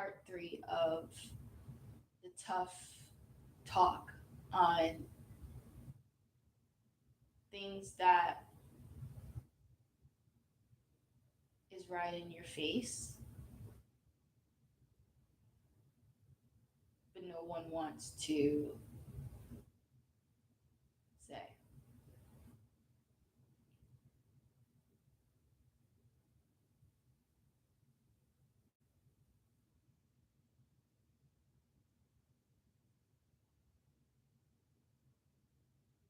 part three of the tough talk on things that is right in your face, but no one wants to say.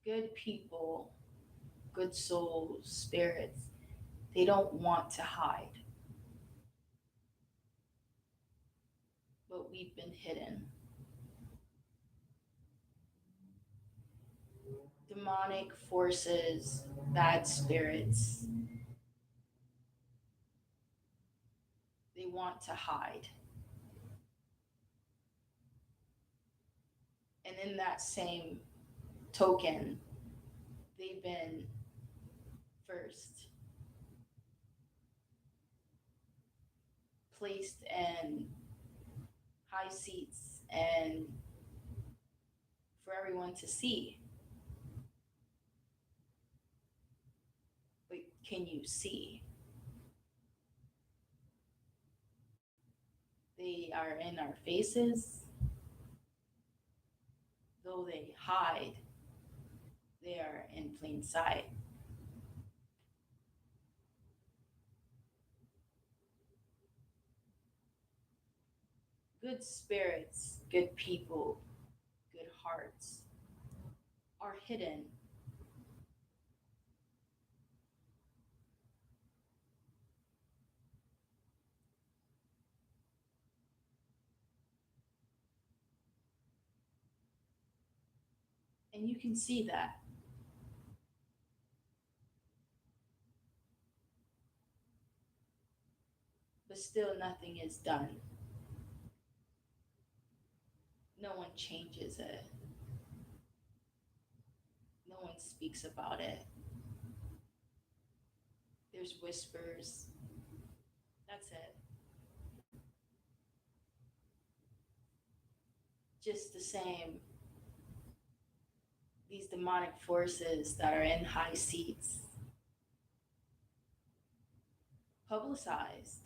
Good people, good souls, spirits, they don't want to hide, but we've been hidden. Demonic forces, bad spirits, they want to hide. And in that same token, they've been first placed in high seats and for everyone to see. But can you see? They are in our faces, though they hide, they are in plain sight. Good spirits, good people, good hearts are hidden. And you can see that, but still nothing is done. No one changes it, no one speaks about it. There's whispers. That's it. Just the same, these demonic forces that are in high seats, publicized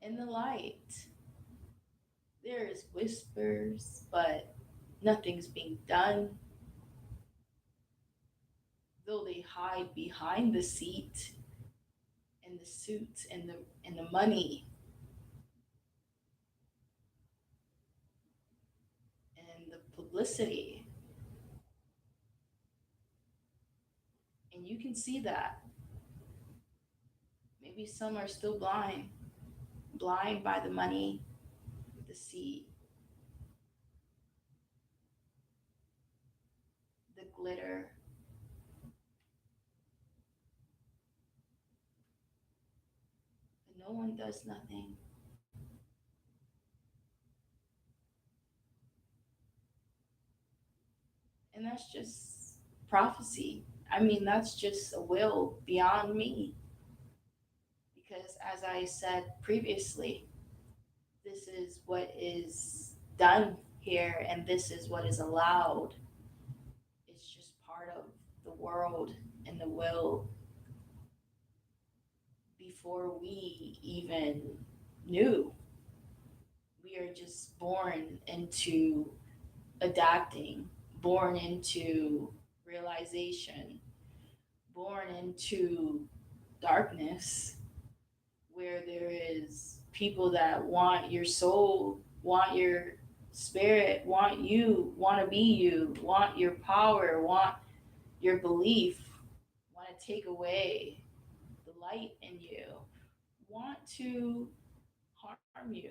in the light. There's whispers, but nothing's being done. Though they hide behind the seat and the suits and the money and the publicity. And you can see that. Maybe some are still blind, blind by the money, the seat, the glitter. But no one does nothing. And that's just prophecy. I mean, that's just a will beyond me. Because as I said previously, this is what is done here and this is what is allowed. It's just part of the world and the will before we even knew. We are just born into adapting, born into realization, born into darkness where there is people that want your soul, want your spirit, want you, want to be you, want your power, want your belief, want to take away the light in you, want to harm you,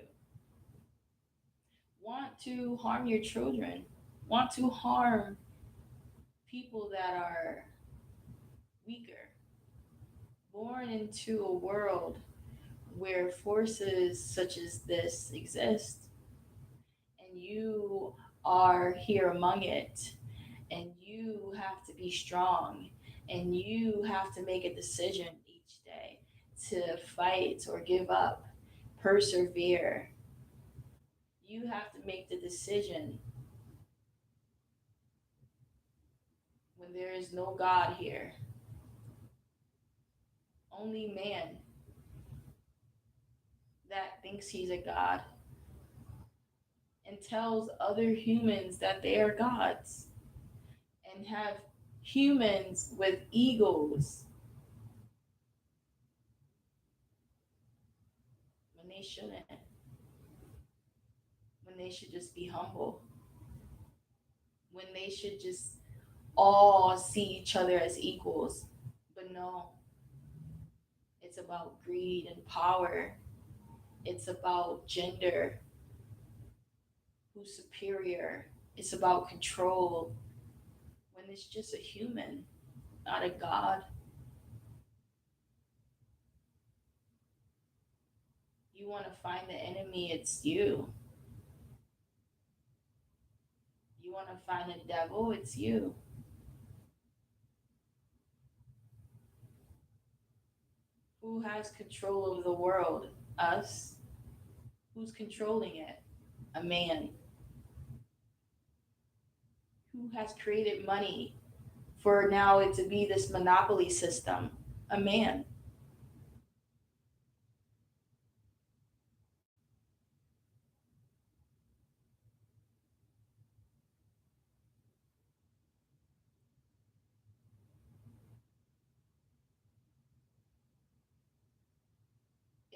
want to harm your children, want to harm people that are weaker, born into a world where forces such as this exist, and you are here among it, and you have to be strong, and you have to make a decision each day to fight or give up, persevere, You have to make the decision when there is no God here, only man that thinks he's a God and tells other humans that they are gods and have humans with egos when they shouldn't, when they should just be humble, when they should just all see each other as equals. But no, it's about greed and power. It's about gender, who's superior. It's about control when it's just a human, not a god. You want to find the enemy, it's you. You want to find the devil, it's you. Who has control of the world? Us. Who's controlling it? A man. Who has created money for now it to be this monopoly system? A man.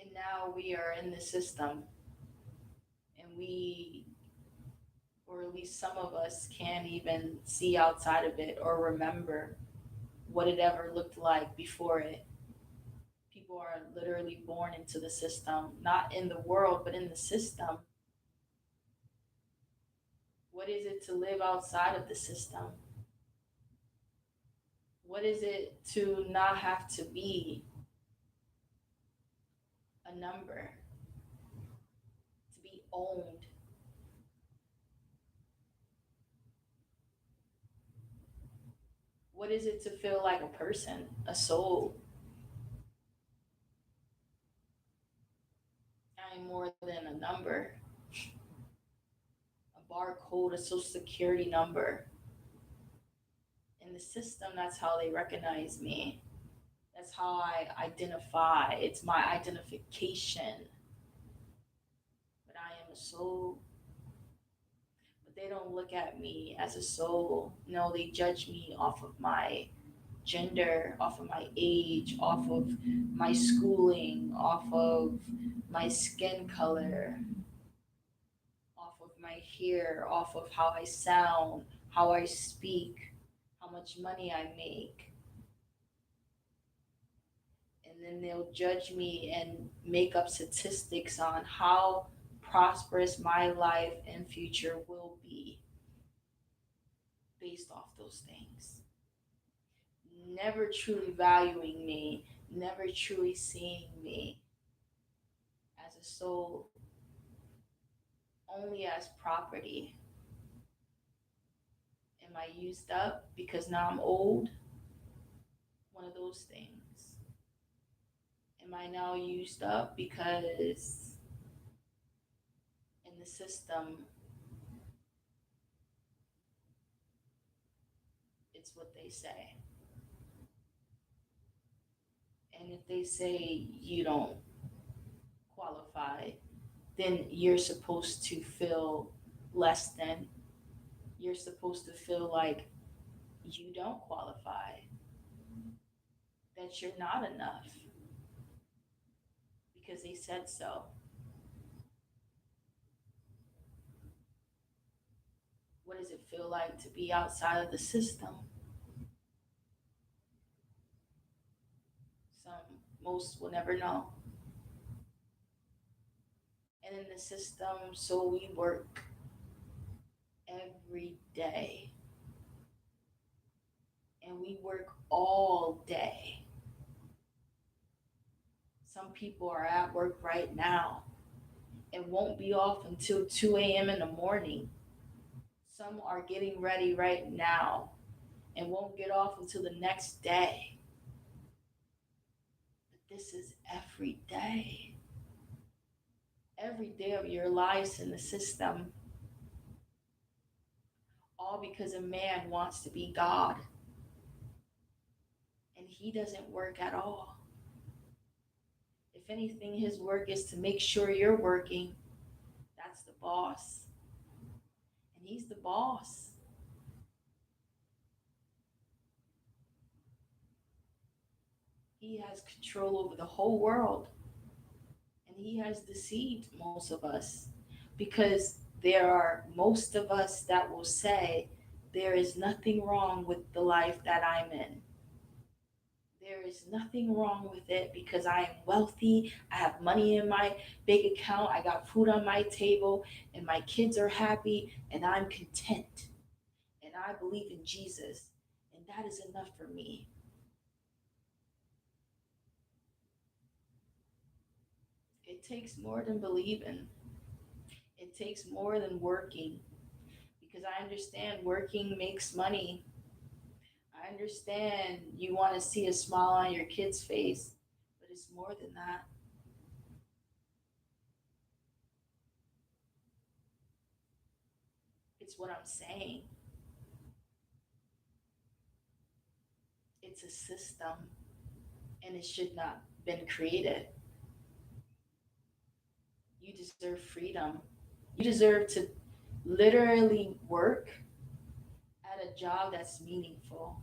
And now we are in the system, and we, or at least some of us, can't even see outside of it or remember what it ever looked like before it. People are literally born into the system, not in the world, but in the system. What is it to live outside of the system? What is it to not have to be a number, to be owned? What is it to feel like a person, a soul? I'm more than a number, a barcode, a social security number. In the system, that's how they recognize me. That's how I identify. It's my identification. But I am a soul. But they don't look at me as a soul. No, they judge me off of my gender, off of my age, off of my schooling, off of my skin color, off of my hair, off of how I sound, how I speak, how much money I make. And then they'll judge me and make up statistics on how prosperous my life and future will be based off those things. Never truly valuing me, never truly seeing me as a soul, only as property. Am I used up because now I'm old? One of those things. Am I now used up because in the system it's what they say? And if they say you don't qualify, then you're supposed to feel less than. You're supposed to feel like you don't qualify, that you're not enough because they said so. What does it feel like to be outside of the system? Some, most will never know. And in the system, so we work every day and we work all day. Some people are at work right now and won't be off until 2 a.m. in the morning. Some are getting ready right now and won't get off until the next day. But this is every day. every day of your lives in the system, all because a man wants to be God and he doesn't work at all. If anything, his work is to make sure you're working. That's the boss. And he's the boss. He has control over the whole world. And he has deceived most of us because there are most of us that will say, there is nothing wrong with the life that I'm in. There is nothing wrong with it because I am wealthy. I have money in my bank account. I got food on my table, and my kids are happy, and I'm content. And I believe in Jesus, and that is enough for me. It takes more than believing, it takes more than working because I understand working makes money. I understand you want to see a smile on your kid's face, but it's more than that. It's what I'm saying. It's a system and it should not been created. You deserve freedom. You deserve to literally work at a job that's meaningful.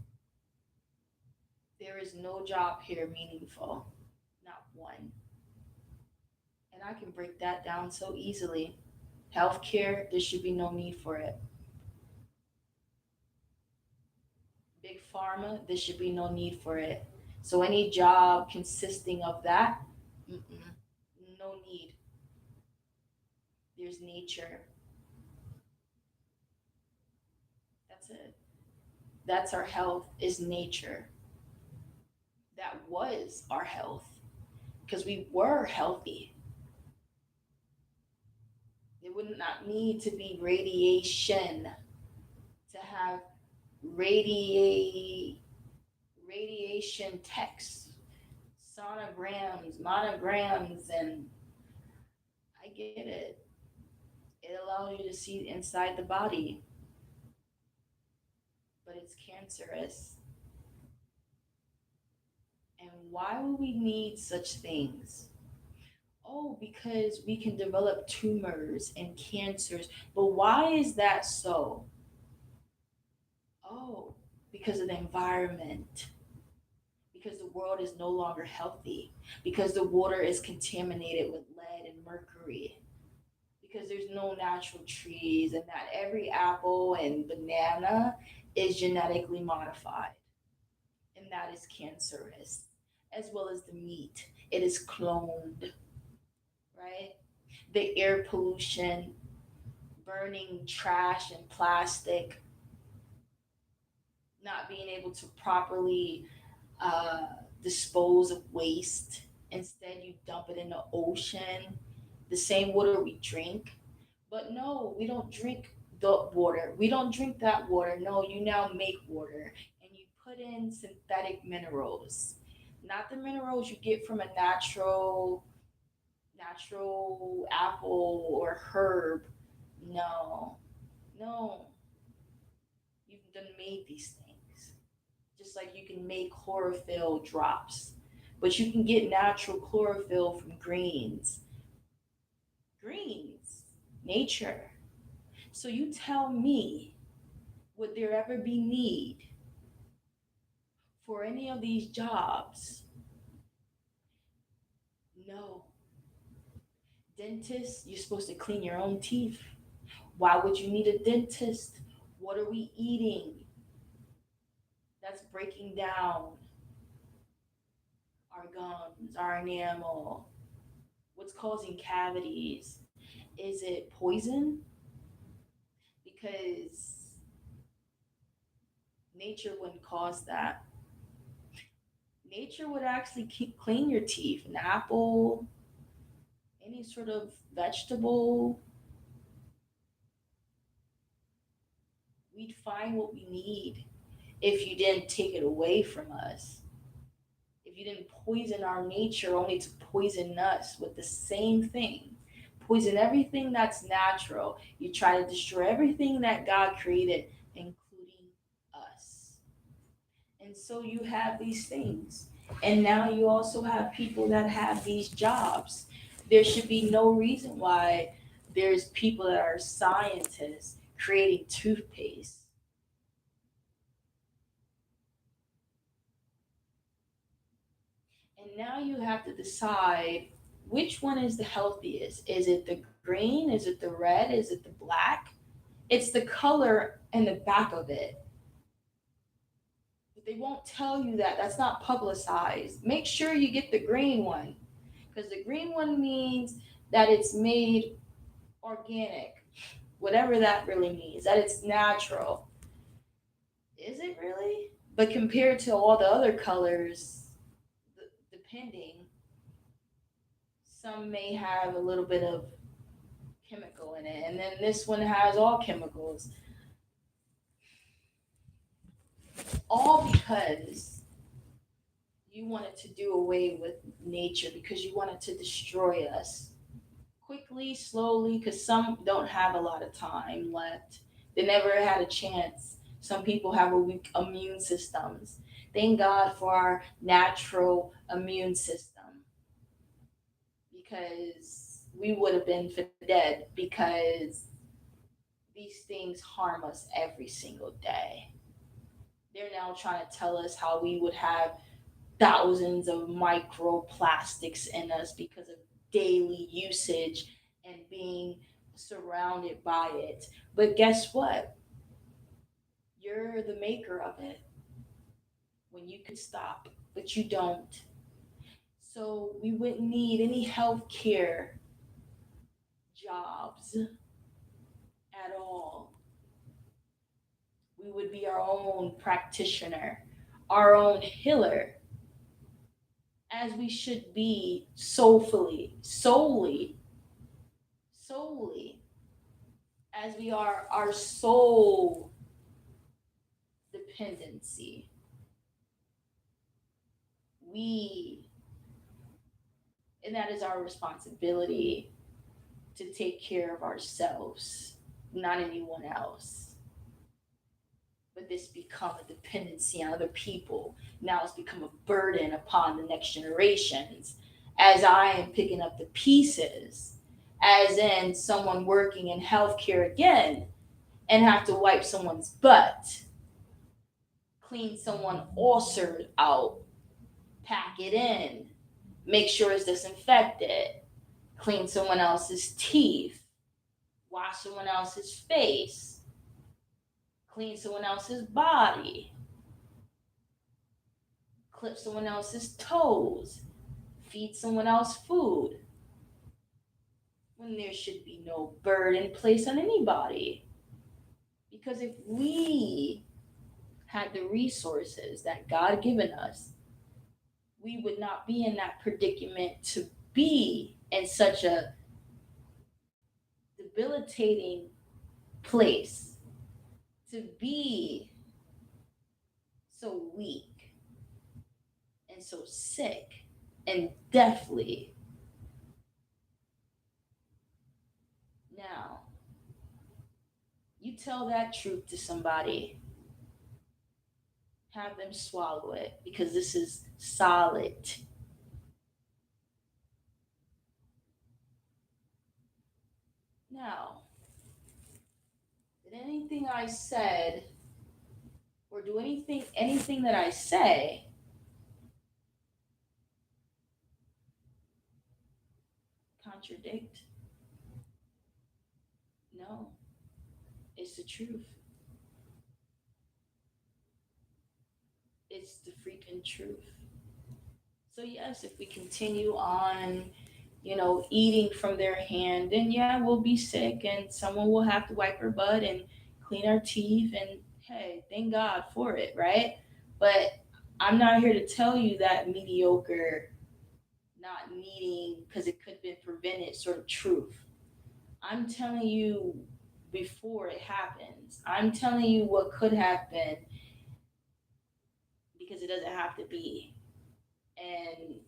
There is no job here meaningful, not one. And I can break that down so easily. Healthcare, there should be no need for it. Big pharma, there should be no need for it. So any job consisting of that, mm-mm, no need. There's nature. That's it. That's our health is nature. That was our health because we were healthy. There would not need to be radiation to have radiate radiation techs, sonograms, monograms, and I get it. It allows you to see inside the body, but it's cancerous. And why would we need such things? Oh, because we can develop tumors and cancers. But why is that so? Oh, because of the environment. Because the world is no longer healthy. Because the water is contaminated with lead and mercury. Because there's no natural trees, and that every apple and banana is genetically modified. And that is cancerous, as well as the meat. It is cloned, right? The air pollution, burning trash and plastic, not being able to properly uh, dispose of waste. Instead, you dump it in the ocean, the same water we drink. But no, we don't drink the water. We don't drink that water. No, you now make water and you put in synthetic minerals. Not the minerals you get from a natural apple or herb. No. No. You've done made these things. Just like you can make chlorophyll drops. But you can get natural chlorophyll from greens. Greens. Nature. So you tell me, would there ever be need for any of these jobs? No. Dentist, you're supposed to clean your own teeth. Why would you need a dentist? What are we eating that's breaking down our gums, our enamel? What's causing cavities? Is it poison? Because nature wouldn't cause that. Nature would actually keep clean your teeth. An apple, any sort of vegetable, we'd find what we need if you didn't take it away from us. If you didn't poison our nature only to poison us with the same thing, poison everything that's natural. You try to destroy everything that God created, including us. And so you have these things. And now you also have people that have these jobs. There should be no reason why there's people that are scientists creating toothpaste. And now you have to decide which one is the healthiest. Is it the green? Is it the red? Is it the black? It's the color and the back of it. But they won't tell you that. That's not publicized. Make sure you get the green one because the green one means that it's made organic, whatever that really means, that it's natural. Is it really? But compared to all the other colors, depending, some may have a little bit of chemical in it, and then this one has all chemicals. All because you wanted to do away with nature because you wanted to destroy us quickly, slowly, because some don't have a lot of time left. They never had a chance. Some people have a weak immune systems. Thank God for our natural immune system because we would have been for dead because these things harm us every single day. They're now trying to tell us how we would have thousands of microplastics in us because of daily usage and being surrounded by it. But guess what? You're the maker of it when you can stop, but you don't. So we wouldn't need any healthcare jobs at all. We would be our own practitioner, our own healer, as we should be soulfully, solely, as we are our soul dependency. We, and that is our responsibility to take care of ourselves, not anyone else. But this become a dependency on other people. Now it's become a burden upon the next generations as I am picking up the pieces, as in someone working in healthcare again and have to wipe someone's butt, clean someone ulcer out, pack it in, make sure it's disinfected, clean someone else's teeth, wash someone else's face, clean someone else's body, clip someone else's toes, feed someone else food, when there should be no burden placed on anybody. Because if we had the resources that God given us, we would not be in that predicament to be in such a debilitating place, to be so weak and so sick and deathly. Now, you tell that truth to somebody, have them swallow it because this is solid. Now, did anything I said or do anything that I say contradict? No, it's the truth. It's the freaking truth. So yes, if we continue on, eating from their hand, then yeah, we'll be sick and someone will have to wipe our butt and clean our teeth and hey, thank God for it, right? But I'm not here to tell you that mediocre, not needing because it could have been prevented sort of truth. I'm telling you before it happens. I'm telling you what could have been because it doesn't have to be. And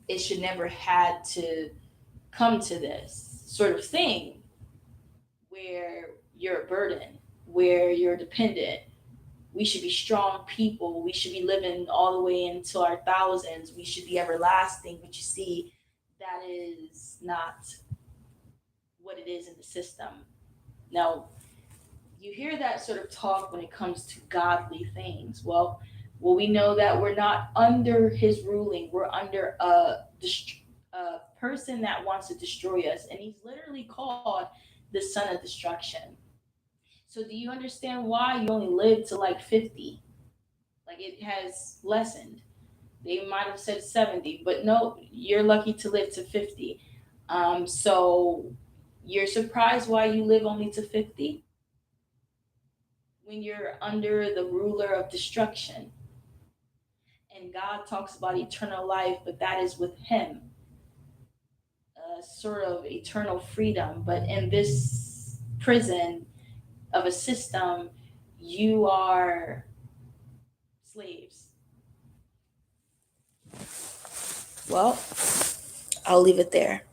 it should never had to come to this. sort of thing where you're a burden, where you're dependent. We should be strong people. We should be living all the way into our thousands. We should be everlasting. But you see, that is not what it is in the system. Now, you hear that sort of talk when it comes to godly things. Well, we know that we're not under his ruling. We're under a person that wants to destroy us, and he's literally called the son of destruction. So do you understand why you only live to like 50? Like it has lessened. They might have said 70, but no, you're lucky to live to 50. So you're surprised why you live only to 50 when you're under the ruler of destruction. And God talks about eternal life, but that is with him, a sort of eternal freedom. But in this prison of a system, you are slaves. Well, I'll leave it there.